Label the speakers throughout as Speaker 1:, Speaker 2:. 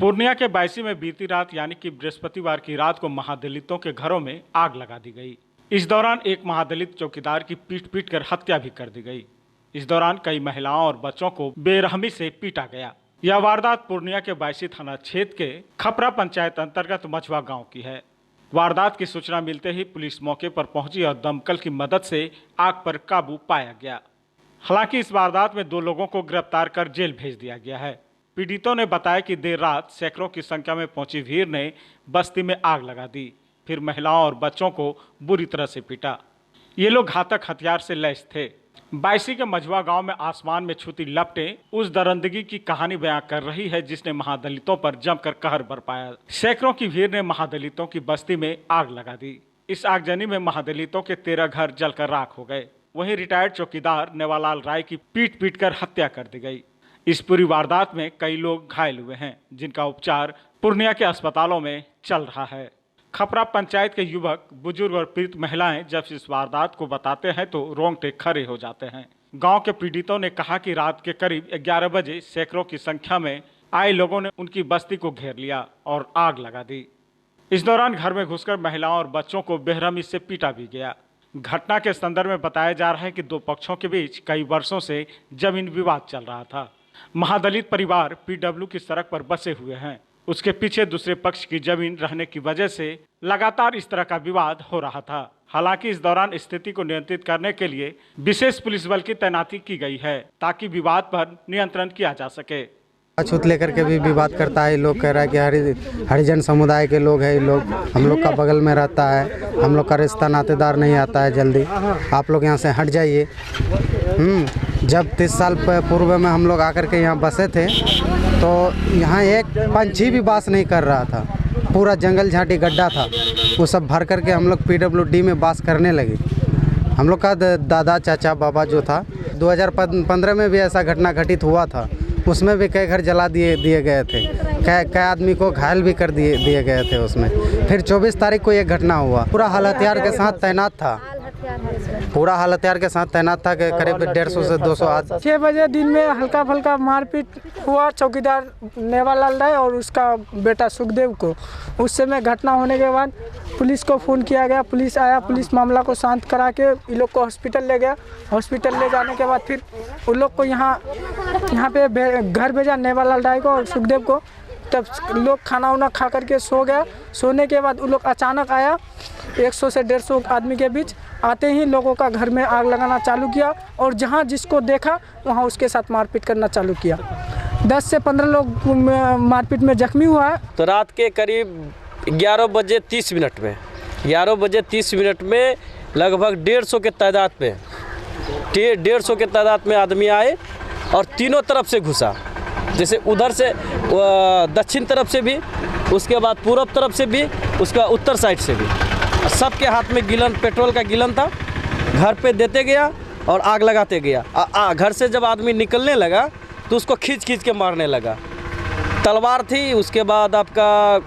Speaker 1: पूर्णिया के बायसी में बीती रात यानी कि बृहस्पतिवार की रात को महादलितों के घरों में आग लगा दी गई। इस दौरान एक महादलित चौकीदार की पीट कर हत्या भी कर दी गई। इस दौरान कई महिलाओं और बच्चों को बेरहमी से पीटा गया। यह वारदात पूर्णिया के बायसी थाना क्षेत्र के खपरा पंचायत अंतर्गत मछुआ गांव की है। वारदात की सूचना मिलते ही पुलिस मौके पर पहुंची और दमकल की मदद से आग पर काबू पाया गया। हालांकि इस वारदात में 2 लोगों को गिरफ्तार कर जेल भेज दिया गया है। पीड़ितों ने बताया कि देर रात सैकड़ों की संख्या में पहुंची भीड़ ने बस्ती में आग लगा दी, फिर महिलाओं और बच्चों को बुरी तरह से पीटा। ये लोग घातक हथियार से लैस थे। बायसी के मझुआ गांव में आसमान में छूती लपटें उस दरिंदगी की कहानी बयां कर रही है जिसने महादलितों पर जमकर कहर बरपाया। सैकड़ों की भीड़ ने महादलितों की बस्ती में आग लगा दी। इस आगजनी में महादलितों के 13 घर जलकर राख हो गए। वहीं रिटायर्ड चौकीदार नेवालाल राय की पीट कर हत्या कर दी गई। इस पूरी वारदात में कई लोग घायल हुए हैं, जिनका उपचार पूर्णिया के अस्पतालों में चल रहा है। खपरा पंचायत के युवक, बुजुर्ग और पीड़ित महिलाएं जब इस वारदात को बताते हैं तो रोंगटे खड़े हो जाते हैं। गांव के पीड़ितों ने कहा कि रात के करीब 11 बजे सैकड़ों की संख्या में आए लोगों ने उनकी बस्ती को घेर लिया और आग लगा दी। इस दौरान घर में घुसकर महिलाओं और बच्चों को बेरहमी से पीटा भी गया। घटना के संदर्भ में बताया जा रहा है कि 2 पक्षों के बीच कई वर्षों से जमीन विवाद चल रहा था। महादलित परिवार PW की सड़क पर बसे हुए हैं। उसके पीछे दूसरे पक्ष की जमीन रहने की वजह से लगातार इस तरह का विवाद हो रहा था। हालांकि इस दौरान स्थिति को नियंत्रित करने के लिए विशेष पुलिस बल की तैनाती की गई है ताकि विवाद पर नियंत्रण किया जा सके।
Speaker 2: छूत लेकर के भी विवाद करता है। लोग कह रहा है कि हरिजन समुदाय के लोग हैं, लोग हम लोग का बगल में रहता है, हम लोग का रिश्ता नातेदार नहीं आता है जल्दी, आप लोग यहाँ से हट जाइए। जब 30 साल पूर्व में हम लोग आकर के यहाँ बसे थे तो यहाँ एक पंछी भी बास नहीं कर रहा था। पूरा जंगल झाटी गड्ढा था, वो सब भर करके हम लोग PWD में बास करने लगे। हम लोग का दादा चाचा बाबा जो था 2015 में भी ऐसा घटना घटित हुआ था। उसमें भी कई घर जला दिए गए थे, कई आदमी को घायल भी कर दिए गए थे उसमें। फिर 24 तारीख को ये घटना हुआ। पूरा हाल हथियार के साथ तैनात था, कि करीब 150 से 200 आदमी।
Speaker 3: 6 बजे दिन में हल्का फुल्का मारपीट हुआ चौकीदार नेवालाल राय और उसका बेटा सुखदेव को। उस समय घटना होने के बाद पुलिस को फ़ोन किया गया, पुलिस आया, पुलिस मामला को शांत करा के इन लोग को हॉस्पिटल ले गया। हॉस्पिटल ले जाने के बाद फिर उन लोग को यहाँ पे घर भेजा, नेवालाल राय को और सुखदेव को। तब लोग खाना वाना खा करके सो गया। सोने के बाद उन लोग अचानक आया, 100 से 150 आदमी के बीच आते ही लोगों का घर में आग लगाना चालू किया और जहाँ जिसको देखा वहाँ उसके साथ मारपीट करना चालू किया। 10 से 15 लोग मारपीट में जख्मी हुआ है।
Speaker 4: तो रात के करीब 11 बजे 30 मिनट में लगभग 150 के तादाद में आदमी आए और तीनों तरफ से घुसा। जैसे उधर से दक्षिण तरफ से भी, उसके बाद पूर्व तरफ से भी, उसका उत्तर साइड से भी। सबके हाथ में गिलन, पेट्रोल का गिलन था। घर पे देते गया और आग लगाते गया। घर से जब आदमी निकलने लगा तो उसको खींच के मारने लगा। तलवार थी, उसके बाद आपका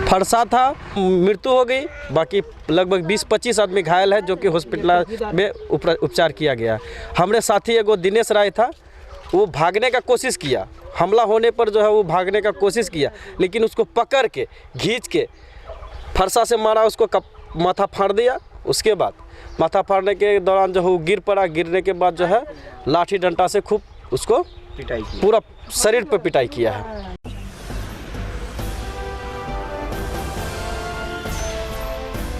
Speaker 4: फरसा था। मृत्यु हो गई। बाकी लगभग 20-25 आदमी घायल है जो कि हॉस्पिटल में उपचार किया गया। हमारे साथी एगो दिनेश राय था, वो भागने का कोशिश किया। हमला होने पर जो है वो भागने का कोशिश किया, लेकिन उसको पकड़ के खींच के फरसा से मारा, उसको माथा फाड़ दिया। उसके बाद माथा फाड़ने के दौरान जो है वो गिर पड़ा। गिरने के बाद जो है लाठी डंडा से खूब उसको पूरा शरीर पर पिटाई किया है।